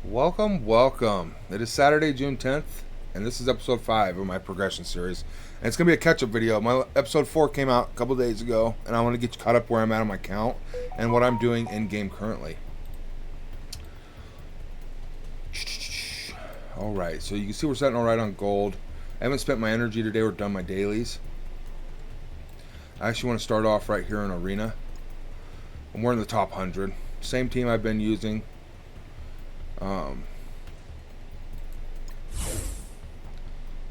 Welcome, welcome. It is Saturday, June 10th, and this is episode 5 of my progression series. And it's going to be a catch up video. My episode 4 came out a couple days ago, and I want to get you caught up where I'm at on my count and what I'm doing in game currently. Alright, so you can see we're setting alright on gold. I haven't spent my energy today or done my dailies. I actually want to start off right here in Arena. And we're in the top 100. Same team I've been using.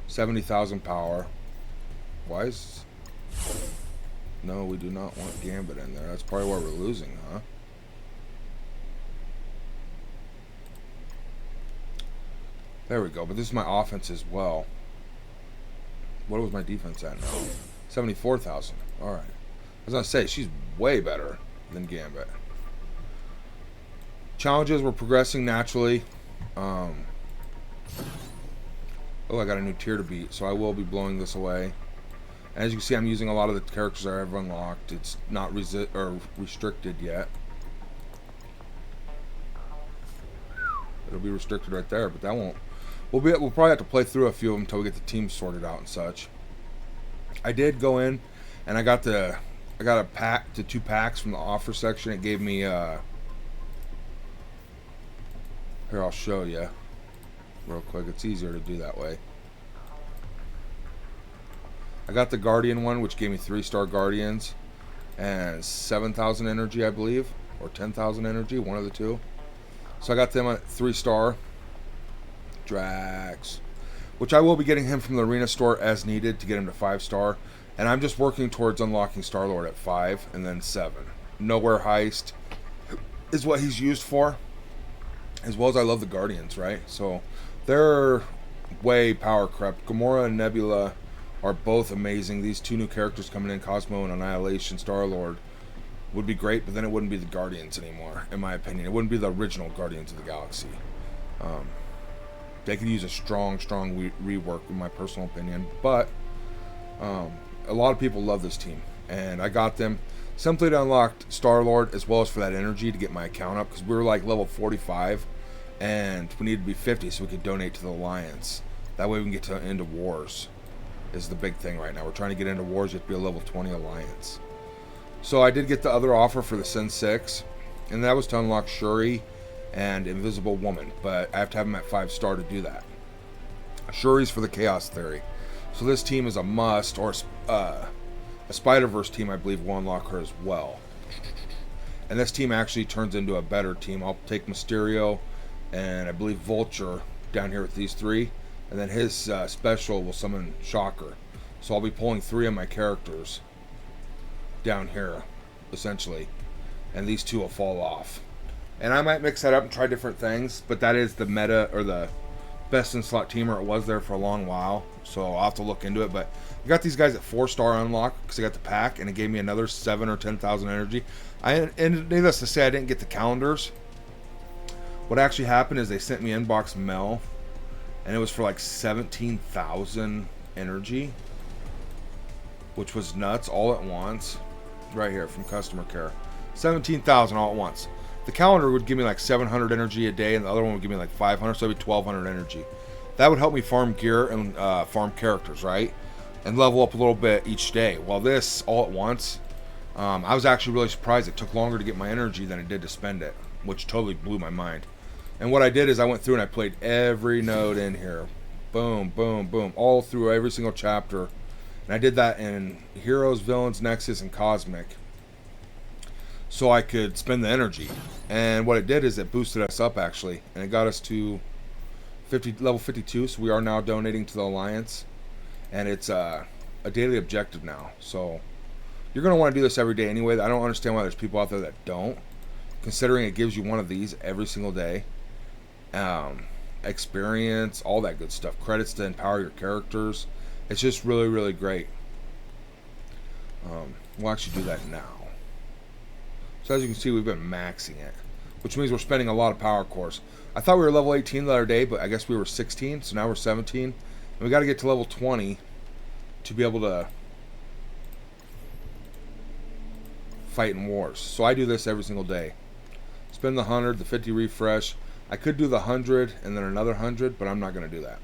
70,000 power. Why is... No, we do not want Gambit in there. That's probably why we're losing, huh? There we go. But this is my offense as well. What was my defense at now? 74,000. Alright. I was going to say, she's way better than Gambit. Challenges, we're progressing naturally. Oh, I got a new tier to beat, so I will be blowing this away. And as you can see, I'm using a lot of the characters I have unlocked. It's not restricted yet. It'll be restricted right there, but that won't. We'll probably have to play through a few of them until we get the teams sorted out and such. I did go in, and I got a pack to 2 packs from the offer section. It gave me here, I'll show you real quick. It's easier to do that way. I got the Guardian one, which gave me 3-star Guardians and 7,000 energy, I believe, or 10,000 energy, one of the two. So I got them at 3-star. Drax, which I will be getting him from the arena store as needed to get him to 5-star. And I'm just working towards unlocking Star-Lord at 5 and then 7. Nowhere Heist is what he's used for. As well as I love the Guardians, right? So they're way power crept. Gamora and Nebula are both amazing. These 2 new characters coming in, Cosmo and Annihilation, Star-Lord, would be great, but then it wouldn't be the Guardians anymore, in my opinion. It wouldn't be the original Guardians of the Galaxy. They could use a strong rework, in my personal opinion. But a lot of people love this team, and I got them simply to unlock Star-Lord, as well as for that energy to get my account up, because we were like level 45 and we needed to be 50 so we could donate to the Alliance. That way we can get to into Wars is the big thing right now. We're trying to get into Wars. You have to be a level 20 Alliance. So I did get the other offer for the Sin 6, and that was to unlock Shuri and Invisible Woman, but I have to have them at 5-star to do that. Shuri's for the Chaos Theory. So this team is a must, or a Spider-Verse team, I believe, will unlock her as well. And this team actually turns into a better team. I'll take Mysterio and I believe Vulture down here with these 3. And then his special will summon Shocker. So I'll be pulling 3 of my characters down here, essentially. And these 2 will fall off. And I might mix that up and try different things. But that is the meta, or the best in slot team, or it was there for a long while. So I'll have to look into it. But I got these guys at 4-star unlock because I got the pack, and it gave me another 7 or 10,000 energy. And needless to say, I didn't get the calendars. What actually happened is they sent me inbox mail, and it was for like 17,000 energy, which was nuts all at once. Right here from customer care, 17,000 all at once. The calendar would give me like 700 energy a day, and the other one would give me like 500, so it'd be 1,200 energy. That would help me farm gear and farm characters, right? And level up a little bit each day. While this, all at once, I was actually really surprised. It took longer to get my energy than it did to spend it, which totally blew my mind. And what I did is I went through and I played every node in here. Boom, boom, boom. All through every single chapter. And I did that in Heroes, Villains, Nexus, and Cosmic, so I could spend the energy. And what it did is it boosted us up, actually. And it got us to level 52, so we are now donating to the Alliance. And it's a daily objective now. So you're going to want to do this every day anyway. I don't understand why there's people out there that don't, considering it gives you one of these every single day. Experience, all that good stuff. Credits to empower your characters. It's just really, really great. We'll actually do that now. So as you can see, we've been maxing it, which means we're spending a lot of power cores. I thought we were level 18 the other day, but I guess we were 16, so now we're 17. And we got to get to level 20 to be able to fight in wars. So I do this every single day. Spend the 100, the 50 refresh. I could do the 100 and then another 100, but I'm not going to do that.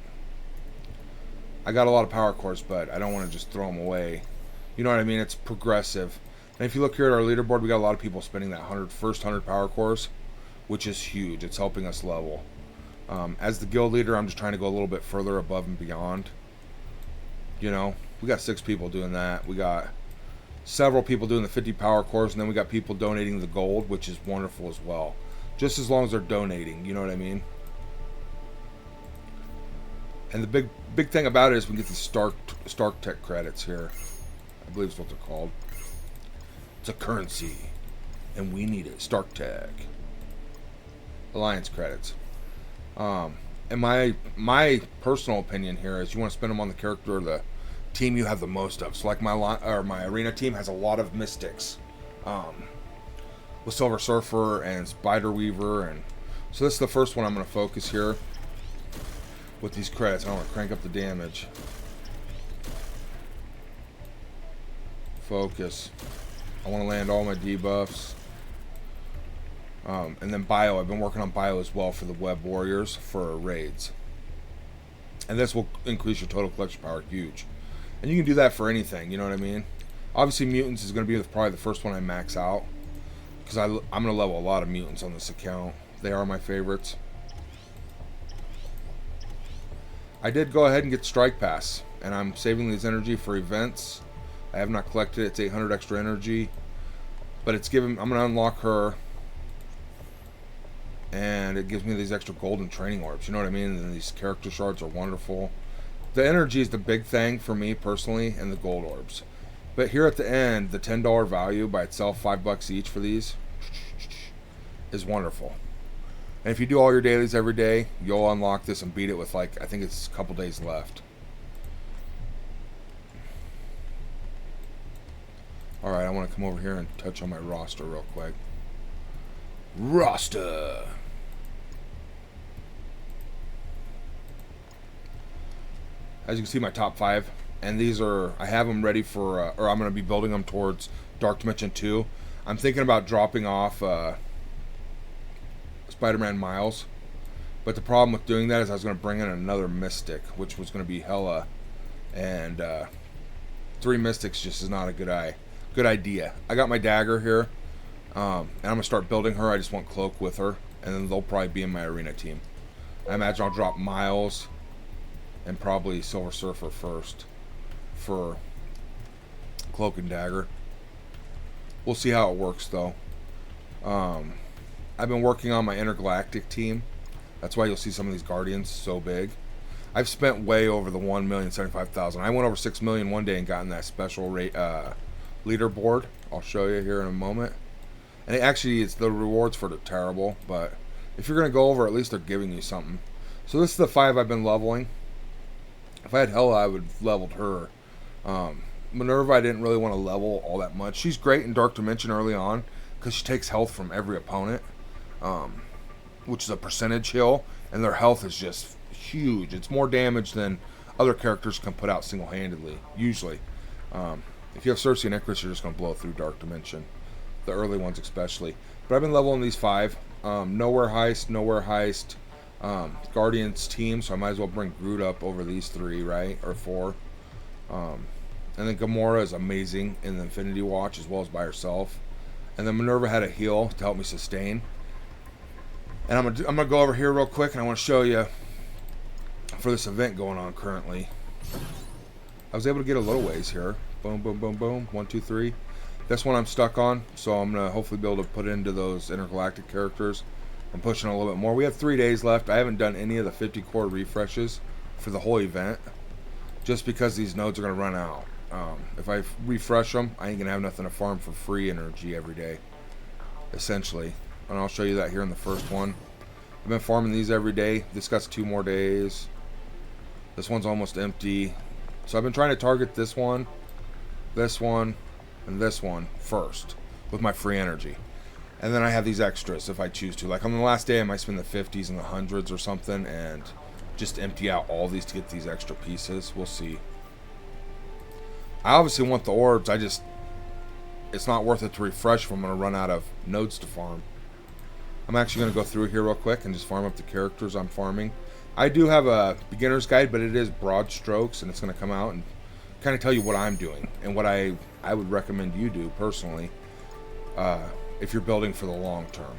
I got a lot of power cores, but I don't want to just throw them away. You know what I mean? It's progressive. And if you look here at our leaderboard, we got a lot of people spending that first 100 power cores, which is huge. It's helping us level. As the guild leader, I'm just trying to go a little bit further above and beyond. You know, we got 6 people doing that. We got several people doing the 50 power cores, and then we got people donating the gold, which is wonderful as well. Just as long as they're donating, you know what I mean? And the big thing about it is we get the Stark Tech credits here. I believe is what they're called. It's a currency, and we need it. Stark Tech. Alliance credits. And my personal opinion here is you want to spend them on the character or the team you have the most of. So like my arena team has a lot of mystics, with Silver Surfer and Spider Weaver, and so this is the first one I'm going to focus here with these credits. I want to crank up the damage. Focus. I want to land all my debuffs. And then bio. I've been working on bio as well for the Web Warriors for raids. And this will increase your total collection power huge. And you can do that for anything, you know what I mean? Obviously mutants is going to be probably the first one I max out. Because I'm going to level a lot of mutants on this account. They are my favorites. I did go ahead and get Strike Pass. And I'm saving these energy for events. I have not collected it. It's 800 extra energy. But it's I'm going to unlock her. And it gives me these extra golden training orbs. You know what I mean? And these character shards are wonderful. The energy is the big thing for me personally, and the gold orbs. But here at the end, the $10 value by itself, $5 each for these, is wonderful. And if you do all your dailies every day, you'll unlock this and beat it with, like, I think it's a couple days left. Alright, I want to come over here and touch on my roster real quick. Roster! As you can see, my top 5, and these are, I have them ready for, or I'm going to be building them towards Dark Dimension 2. I'm thinking about dropping off Spider-Man Miles, but the problem with doing that is I was going to bring in another Mystic, which was going to be Hela, and 3 Mystics just is not a good idea. I got my dagger here, and I'm going to start building her. I just want Cloak with her, and then they'll probably be in my arena team. I imagine I'll drop Miles and probably Silver Surfer first for Cloak and Dagger. We'll see how it works though. I've been working on my intergalactic team. That's why you'll see some of these Guardians so big. I've spent way over the 1,075,000. I went over 6 million one day and gotten that special leaderboard. I'll show you here in a moment. And it's the rewards for it are terrible, but if you're gonna go over, at least they're giving you something. So this is the 5 I've been leveling. If I had Hela, I would have leveled her. Minerva, I didn't really want to level all that much. She's great in Dark Dimension early on because she takes health from every opponent, which is a percentage heal, and their health is just huge. It's more damage than other characters can put out single-handedly, usually. If you have Cersei and Icarus, you're just going to blow through Dark Dimension, the early ones especially. But I've been leveling these 5. Nowhere Heist, Guardians team, so I might as well bring Groot up over these 3, right? Or 4. And then Gamora is amazing in the Infinity Watch as well as by herself. And then Minerva had a heal to help me sustain. And I'm gonna go over here real quick, and I want to show you for this event going on currently. I was able to get a little ways here. Boom, boom, boom, boom. 1, 2, 3. This one I'm stuck on, so I'm gonna hopefully be able to put into those intergalactic characters. I'm pushing a little bit more. We have 3 days left. I haven't done any of the 50 core refreshes for the whole event, just because these nodes are going to run out. If I refresh them, I ain't going to have nothing to farm for free energy every day, essentially. And I'll show you that here in the first one. I've been farming these every day. This got 2 more days. This one's almost empty. So I've been trying to target this one, and this one first with my free energy. And then I have these extras if I choose to. Like on the last day, I might spend the 50s and the 100s or something and just empty out all these to get these extra pieces. We'll see. I obviously want the orbs. It's not worth it to refresh if I'm going to run out of nodes to farm. I'm actually going to go through here real quick and just farm up the characters I'm farming. I do have a beginner's guide, but it is broad strokes, and it's going to come out and kind of tell you what I'm doing and what I would recommend you do personally if you're building for the long term.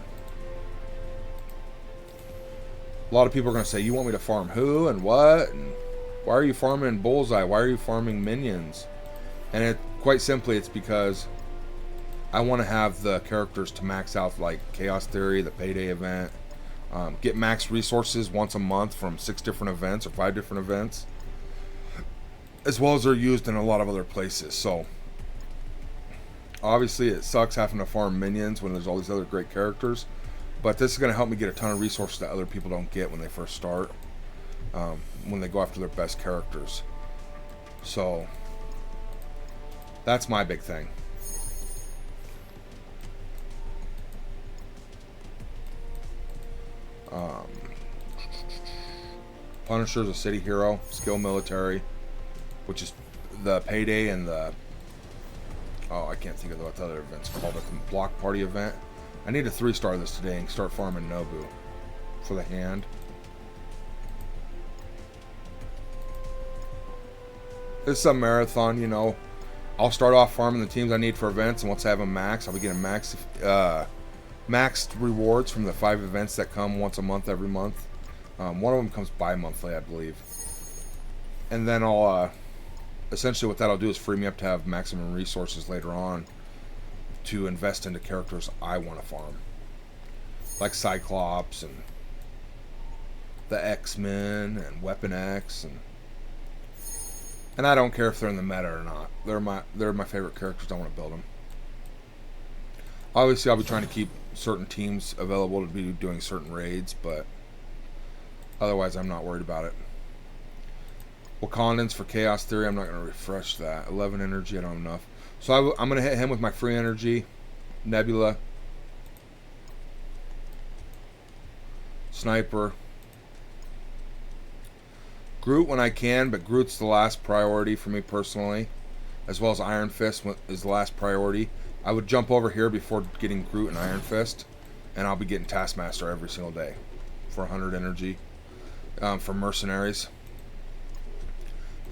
A lot of people are going to say, you want me to farm who and what? And why are you farming Bullseye? Why are you farming minions? And quite simply, it's because I want to have the characters to max out, like Chaos Theory, the Payday event. Get max resources once a month from 6 different events or 5 different events, as well as they're used in a lot of other places. So obviously it sucks having to farm minions when there's all these other great characters, but this is going to help me get a ton of resources that other people don't get when they first start, when they go after their best characters. So that's my big thing. Punisher's a city hero, skill military, which is the Payday and the, oh, I can't think of what the other event's called, but the block party event. I need to 3-star this today and start farming Nobu for the hand. This is a marathon, you know. I'll start off farming the teams I need for events, and once I have them max, I'll be getting maxed rewards from the 5 events that come once a month every month. One of them comes bi-monthly, I believe. And then I'll essentially what that'll do is free me up to have maximum resources later on to invest into characters I want to farm, like Cyclops and the X-Men and Weapon X, and I don't care if they're in the meta or not. They're my favorite characters. I want to build them. Obviously, I'll be trying to keep certain teams available to be doing certain raids, but otherwise, I'm not worried about it. Wakandans for Chaos Theory. I'm not going to refresh that. 11 energy. I don't have enough. So I'm going to hit him with my free energy. Nebula. Sniper. Groot when I can, but Groot's the last priority for me personally, as well as Iron Fist is the last priority. I would jump over here before getting Groot and Iron Fist, and I'll be getting Taskmaster every single day for 100 energy for Mercenaries.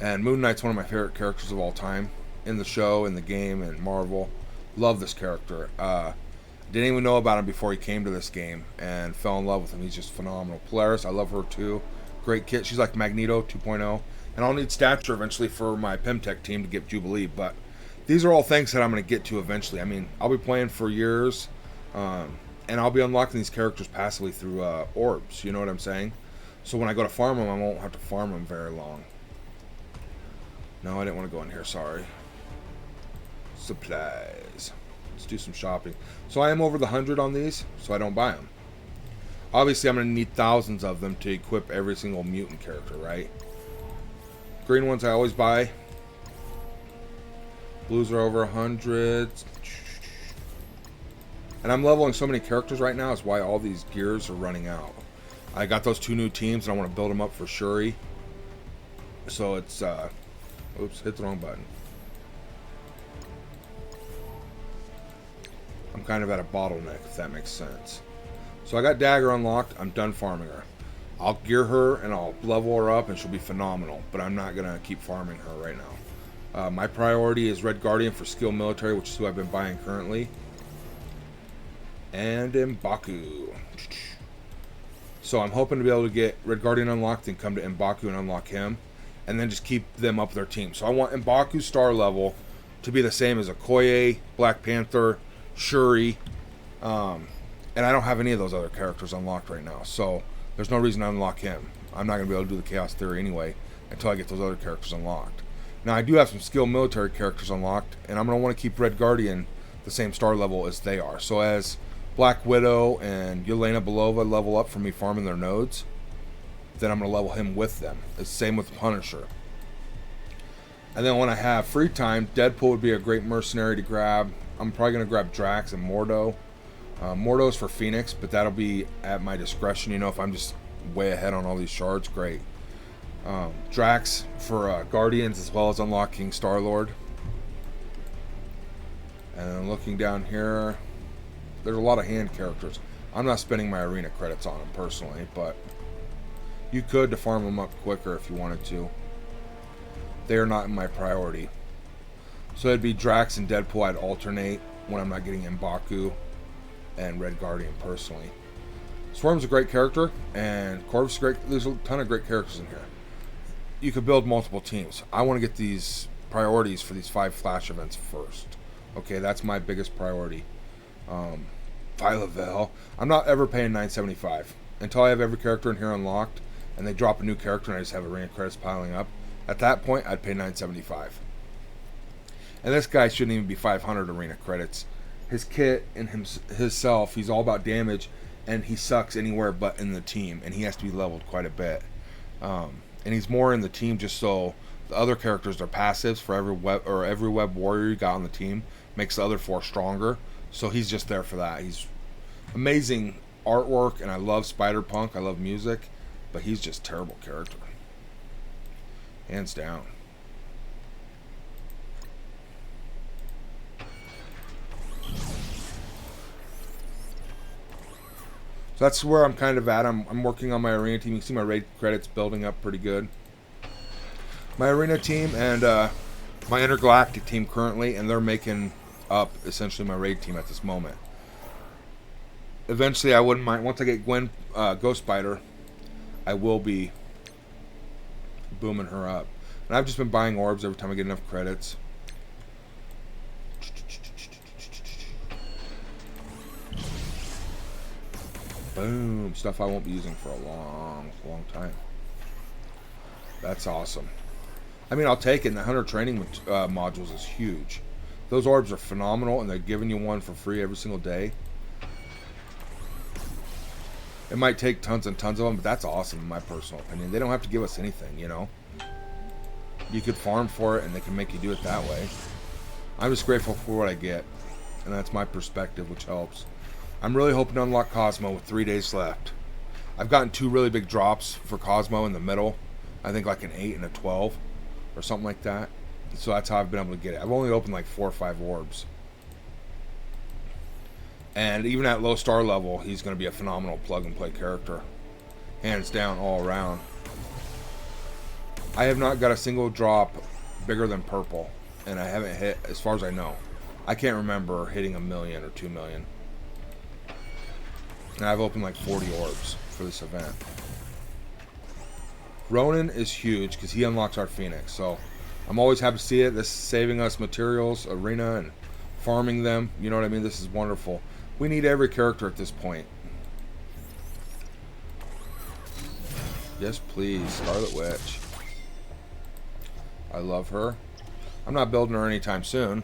And Moon Knight's one of my favorite characters of all time in the show, in the game, and Marvel. Love this character. Didn't even know about him before he came to this game, and fell in love with him. He's just phenomenal. Polaris, I love her too. Great kit. She's like Magneto 2.0. And I'll need stature eventually for my Pemtech team to get Jubilee. But these are all things that I'm going to get to eventually. I mean, I'll be playing for years. And I'll be unlocking these characters passively through orbs. You know what I'm saying? So when I go to farm them, I won't have to farm them very long. No, I didn't want to go in here. Sorry. Supplies. Let's do some shopping. So I am over the 100 on these, so I don't buy them. Obviously, I'm going to need thousands of them to equip every single mutant character, right? Green ones I always buy. Blues are over 100. And I'm leveling so many characters right now is why all these gears are running out. I got those 2 new teams, and I want to build them up for Shuri. So it's, oops, hit the wrong button. I'm kind of at a bottleneck, if that makes sense. So I got Dagger unlocked. I'm done farming her. I'll gear her and I'll level her up and she'll be phenomenal. But I'm not going to keep farming her right now. My priority is Red Guardian for skill military, which is who I've been buying currently. And M'Baku. So I'm hoping to be able to get Red Guardian unlocked and come to M'Baku and unlock him. And then just keep them up their team. So I want M'Baku's star level to be the same as Okoye, Black Panther, Shuri. And I don't have any of those other characters unlocked right now, so there's no reason to unlock him. I'm not going to be able to do the Chaos Theory anyway until I get those other characters unlocked. Now, I do have some skill military characters unlocked, and I'm going to want to keep Red Guardian the same star level as they are. So as Black Widow and Yelena Belova level up from me farming their nodes, then I'm going to level him with them. It's the same with Punisher. And then when I have free time, Deadpool would be a great mercenary to grab. I'm probably going to grab Drax and Mordo. Mordo's for Phoenix, but that'll be at my discretion. You know, if I'm just way ahead on all these shards, great. Drax for Guardians, as well as unlocking Star-Lord. And then looking down here, there's a lot of hand characters. I'm not spending my arena credits on them personally, but you could to farm them up quicker if you wanted to. They are not my priority. So it'd be Drax and Deadpool. I'd alternate when I'm not getting M'Baku and Red Guardian personally. Swarm's a great character, and Corvus is great. There's a ton of great characters in here. You could build multiple teams. I want to get these priorities for these 5 flash events first. Okay, that's my biggest priority. Phyla-Vell. I'm not ever paying $9.75 until I have every character in here unlocked, and they drop a new character, and I just have arena credits piling up. At that point, I'd pay $9.75. And this guy shouldn't even be 500 arena credits. His kit and himself, he's all about damage, and he sucks anywhere but in the team, and he has to be leveled quite a bit. And he's more in the team just so the other characters are passives for every web warrior you got on the team makes the other 4 stronger. So he's just there for that. He's amazing artwork, and I love Spider-Punk. I love music, but he's just a terrible character, hands down. So that's where I'm kind of at. I'm working on my arena team. You can see my raid credits building up pretty good. My arena team and my intergalactic team currently, and they're making up essentially my raid team at this moment. Eventually, I wouldn't mind. Once I get Gwen Ghost Spider, I will be booming her up. And I've just been buying orbs every time I get enough credits. Boom. Stuff I won't be using for a long, long time. That's awesome. I mean, I'll take it. And the Hunter training modules is huge. Those orbs are phenomenal, and they're giving you one for free every single day. It might take tons and tons of them, but that's awesome in my personal opinion. They don't have to give us anything, you know. You could farm for it, and they can make you do it that way. I'm just grateful for what I get, and that's my perspective, which helps. I'm really hoping to unlock Cosmo with 3 days left. I've gotten 2 really big drops for Cosmo in the middle. I think like an 8 and a 12 or something like that. So that's how I've been able to get it. I've only opened like 4 or 5 orbs. And even at low star level, he's going to be a phenomenal plug and play character. Hands down all around. I have not got a single drop bigger than purple. And I haven't hit, as far as I know. I can't remember hitting 1 million or 2 million. And I've opened like 40 orbs for this event. Ronan is huge because he unlocks our Phoenix. So I'm always happy to see it. This is saving us materials, arena, and farming them. You know what I mean? This is wonderful. We need every character at this point. Yes, please. Scarlet Witch. I love her. I'm not building her anytime soon.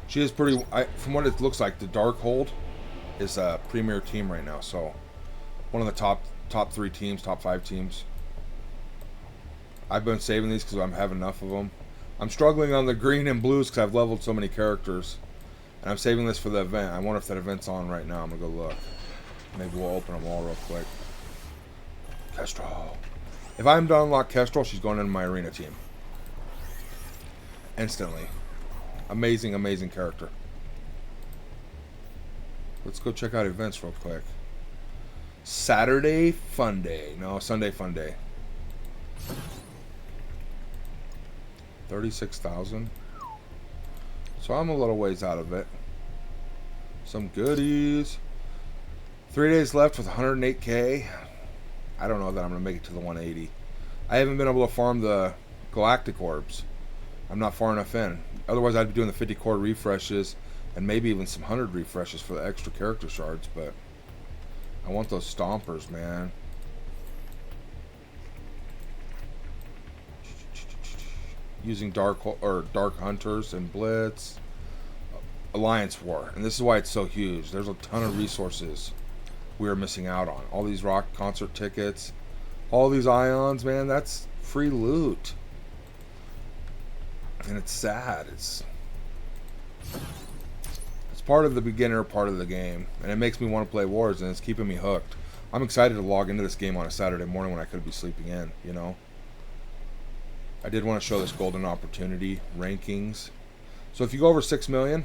She is pretty... from what it looks like, the Darkhold is a premier team right now. So, one of the top 3 teams, top 5 teams. I've been saving these because I have enough of them. I'm struggling on the green and blues because I've leveled so many characters. And I'm saving this for the event. I wonder if that event's on right now. I'm going to go look. Maybe we'll open them all real quick. Kestrel. If I'm done unlock Kestrel, she's going into my arena team. Instantly. Amazing, amazing character. Let's go check out events real quick. Saturday Fun Day. No, Sunday Fun Day. 36,000. So I'm a little ways out of it. Some goodies. 3 days left with 108k. I don't know that I'm going to make it to the 180. I haven't been able to farm the Galactic Orbs. I'm not far enough in. Otherwise I'd be doing the 50 core refreshes and maybe even some 100 refreshes for the extra character shards, but I want those stompers, man. Using Dark Hunters and Blitz. Alliance War. And this is why it's so huge. There's a ton of resources we are missing out on. All these rock concert tickets. All these ions, man. That's free loot. And it's sad. It's part of the beginner part of the game. And it makes me want to play Wars, and it's keeping me hooked. I'm excited to log into this game on a Saturday morning when I could be sleeping in, you know. I did want to show this golden opportunity rankings. So if you go over 6 million,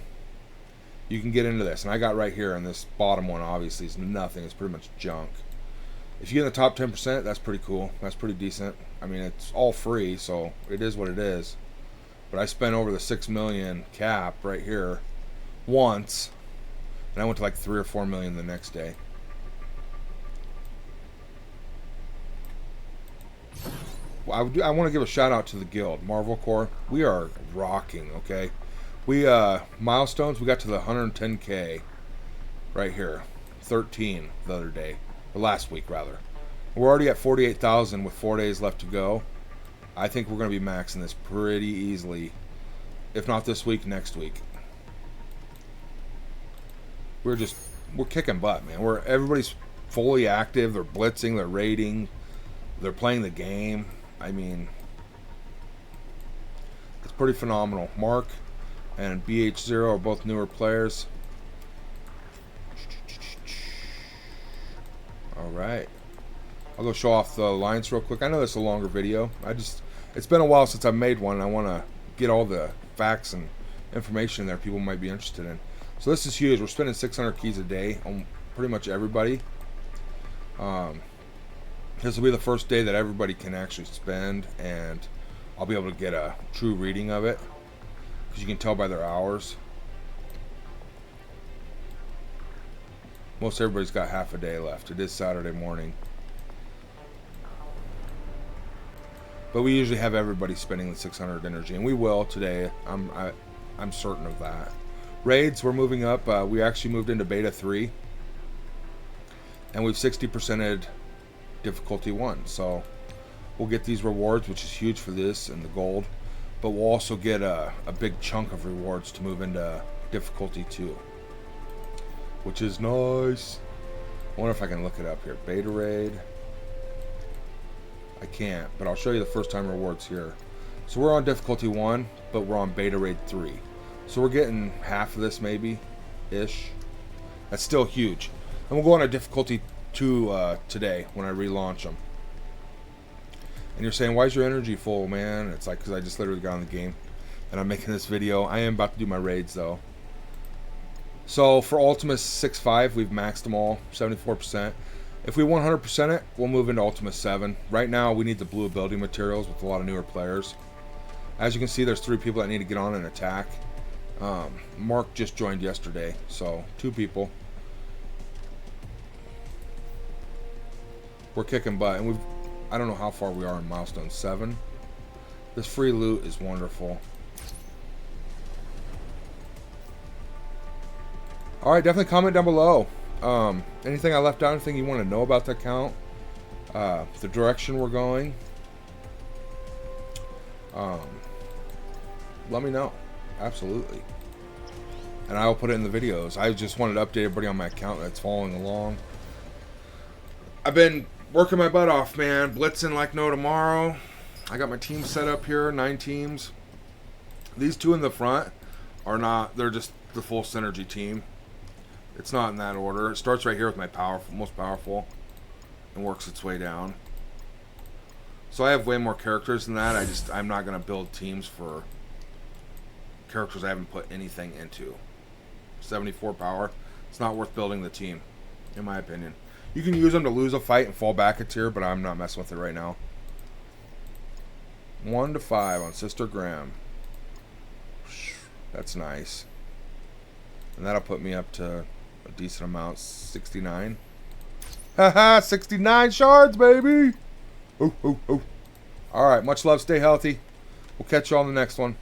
you can get into this. And I got right here, and this bottom one obviously is nothing. It's pretty much junk. If you get in the top 10%, that's pretty cool. That's pretty decent. I mean, it's all free, so it is what it is. But I spent over the 6 million cap right here once, and I went to like 3 or 4 million the next day. I want to give a shout out to the guild, Marvel Corps. We are rocking, okay? We milestones, we got to the 110k right here. 13 the other day, or last week rather. We're already at 48,000 with 4 days left to go. I think we're going to be maxing this pretty easily. If not this week, next week. We're kicking butt, man. Everybody's fully active. They're blitzing, they're raiding, they're playing the game. I mean, it's pretty phenomenal. Mark and BH0 are both newer players. Alright. I'll go show off the alliance real quick. I know this is a longer video. It's been a while since I've made one, and I want to get all the facts and information there people might be interested in. So this is huge. We're spending 600 keys a day on pretty much everybody. This will be the first day that everybody can actually spend, and I'll be able to get a true reading of it, because you can tell by their hours. Most everybody's got half a day left. It is Saturday morning. But we usually have everybody spending the 600 energy, and we will today. I'm certain of that. Raids, we're moving up. We actually moved into beta 3, and we've 60%ed difficulty 1. So we'll get these rewards, which is huge for this and the gold. But we'll also get a big chunk of rewards to move into difficulty 2, which is nice. I wonder if I can look it up here. Beta raid. I can't, but I'll show you the first time rewards here. So we're on difficulty 1, but we're on beta raid 3. So we're getting half of this maybe-ish. That's still huge. And we'll go on a difficulty 2 today when I relaunch them. And you're saying, why is your energy full, man? It's like, because I just literally got on the game and I'm making this video. I am about to do my raids though. So for Ultimus 6.5, we've maxed them all, 74%. If we 100% it, we'll move into Ultimus 7. Right now, we need the blue ability materials with a lot of newer players. As you can see, there's 3 people that need to get on and attack. Mark just joined yesterday, so 2 people. We're kicking butt, and I don't know how far we are in milestone 7. This free loot is wonderful. Alright, definitely comment down below. Anything I left out, anything you want to know about the account, the direction we're going, let me know. Absolutely. And I will put it in the videos. I just wanted to update everybody on my account that's following along. I've been working my butt off, man. Blitzing like no tomorrow. I got my team set up here, 9 teams. These 2 in the front are not, they're just the full synergy team. It's not in that order. It starts right here with my most powerful and works its way down. So I have way more characters than that. I'm not going to build teams for characters I haven't put anything into. 74 power. It's not worth building the team, in my opinion. You can use them to lose a fight and fall back a tier, but I'm not messing with it right now. 1 to 5 on Sister Graham. That's nice. And that'll put me up to a decent amount, 69. Haha, 69 shards, baby! Oh, oh, oh. Alright, much love, stay healthy. We'll catch you on the next one.